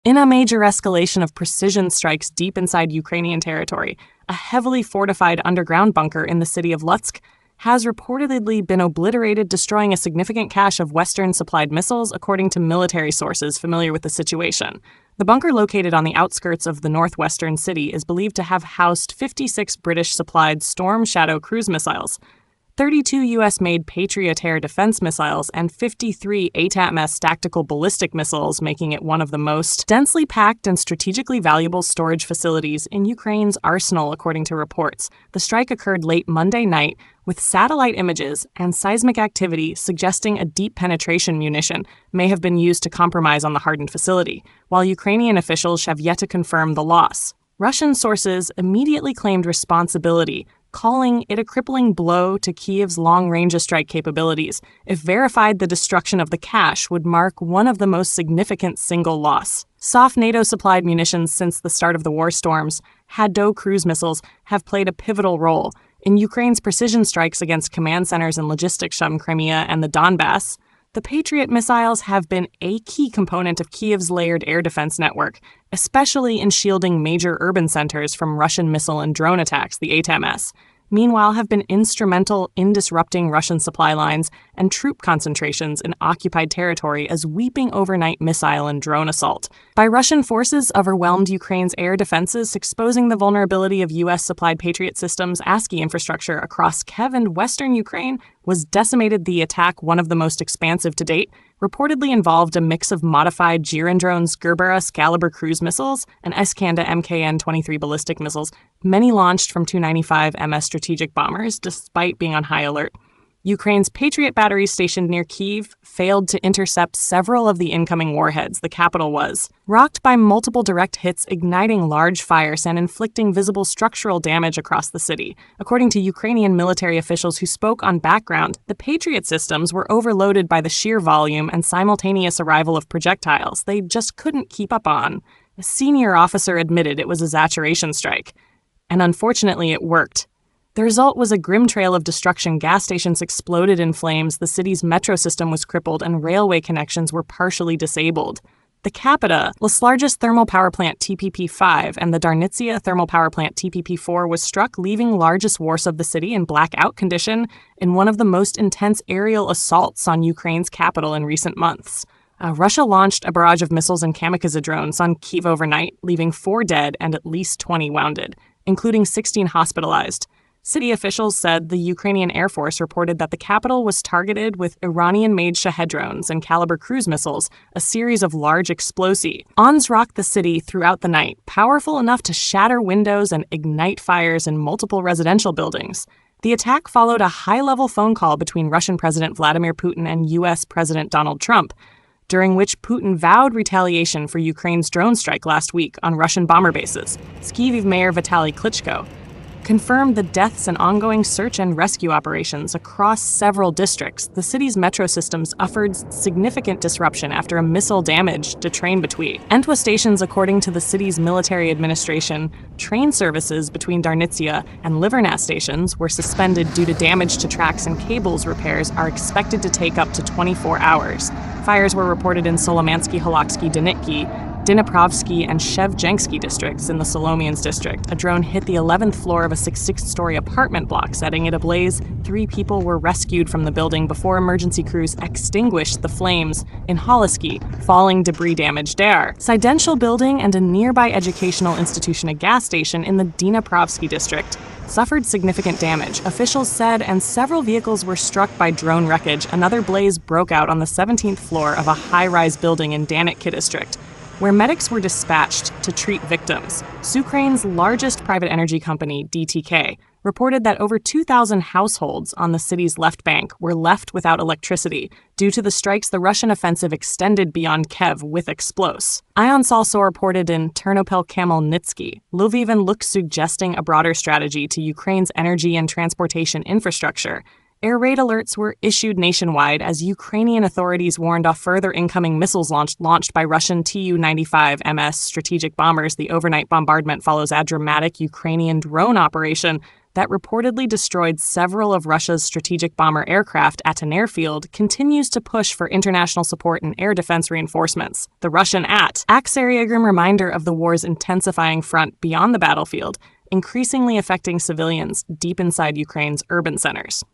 In a major escalation of precision strikes deep inside Ukrainian territory, a heavily fortified underground bunker in the city of Lutsk has reportedly been obliterated, destroying a significant cache of Western-supplied missiles, according to military sources familiar with the situation. The bunker, located on the outskirts of the northwestern city, is believed to have housed 56 British-supplied Storm Shadow cruise missiles, 32 U.S.-made Patriot air defense missiles, and 53 ATACMS tactical ballistic missiles, making it one of the most densely packed and strategically valuable storage facilities in Ukraine's arsenal, according to reports. The strike occurred late Monday night, with satellite images and seismic activity suggesting a deep penetration munition may have been used to compromise on the hardened facility, while Ukrainian officials have yet to confirm the loss. Russian sources immediately claimed responsibility, calling it a crippling blow to Kyiv's long-range strike capabilities. If verified, the destruction of the cache would mark one of the most significant single loss. Soft NATO-supplied munitions since the start of the war storms, Haddo cruise missiles, have played a pivotal role in Ukraine's precision strikes against command centers and logistics hubs in Crimea and the Donbass. The Patriot missiles have been a key component of Kyiv's layered air defense network, especially in shielding major urban centers from Russian missile and drone attacks, the ATACMS. Meanwhile, have been instrumental in disrupting Russian supply lines and troop concentrations in occupied territory as weeping overnight missile and drone assault by Russian forces overwhelmed Ukraine's air defenses, exposing the vulnerability of U.S.-supplied Patriot systems. ASCII infrastructure across Kiev and western Ukraine was decimated. The attack, one of the most expansive to date, reportedly involved a mix of modified Giron drones, Gerber Excalibur cruise missiles, and Iskander MKN-23 ballistic missiles, many launched from 295 MS strategic bombers, despite being on high alert. Ukraine's Patriot batteries stationed near Kyiv failed to intercept several of the incoming warheads. The capital was rocked by multiple direct hits, igniting large fires and inflicting visible structural damage across the city. According to Ukrainian military officials who spoke on background, the Patriot systems were overloaded by the sheer volume and simultaneous arrival of projectiles they just couldn't keep up on. A senior officer admitted it was a saturation strike. And unfortunately, it worked. The result was a grim trail of destruction. Gas stations exploded in flames, the city's metro system was crippled, and railway connections were partially disabled. The Capita's largest thermal power plant, TPP-5, and the Darnitsia thermal power plant, TPP-4, was struck, leaving largest Warsaw of the city in blackout condition in one of the most intense aerial assaults on Ukraine's capital in recent months. Russia launched a barrage of missiles and kamikaze drones on Kyiv overnight, leaving 4 dead and at least 20 wounded, including 16 hospitalized. City officials said the Ukrainian Air Force reported that the capital was targeted with Iranian-made Shahed drones and Caliber cruise missiles, a series of large explosives rocked the city throughout the night, powerful enough to shatter windows and ignite fires in multiple residential buildings. The attack followed a high-level phone call between Russian President Vladimir Putin and U.S. President Donald Trump, during which Putin vowed retaliation for Ukraine's drone strike last week on Russian bomber bases. Kyiv Mayor Vitaly Klitschko confirmed the deaths and ongoing search and rescue operations across several districts. The city's metro systems suffered significant disruption after a missile damaged a train between Entwa stations. According to the city's military administration, train services between Darnitsia and Livernas stations were suspended due to damage to tracks, and cables repairs are expected to take up to 24 hours. Fires were reported in Solomansky, Holoksky, Danitki, Dniprovsky, and Shevchensky districts in the Solomians district. A drone hit the 11th floor of a 66-story apartment block, setting it ablaze. 3 people were rescued from the building before emergency crews extinguished the flames in Holosky, falling debris-damaged there. Sidential building and a nearby educational institution, a gas station in the Dniprovsky district, suffered significant damage, officials said, and several vehicles were struck by drone wreckage. Another blaze broke out on the 17th floor of a high-rise building in Danitki district, where medics were dispatched to treat victims. Ukraine's largest private energy company, DTK, reported that over 2,000 households on the city's left bank were left without electricity. Due to the strikes, the Russian offensive extended beyond Kiev with explosives. IONS also reported in Ternopil, Khmelnytsky, Lviv, and Lutsk, suggesting a broader strategy to Ukraine's energy and transportation infrastructure. Air raid alerts were issued nationwide as Ukrainian authorities warned off further incoming missiles launched by Russian Tu-95 MS strategic bombers. The overnight bombardment follows a dramatic Ukrainian drone operation that reportedly destroyed several of Russia's strategic bomber aircraft at an airfield, continues to push for international support and air defense reinforcements. The Russian acts a grim reminder of the war's intensifying front beyond the battlefield, increasingly affecting civilians deep inside Ukraine's urban centers.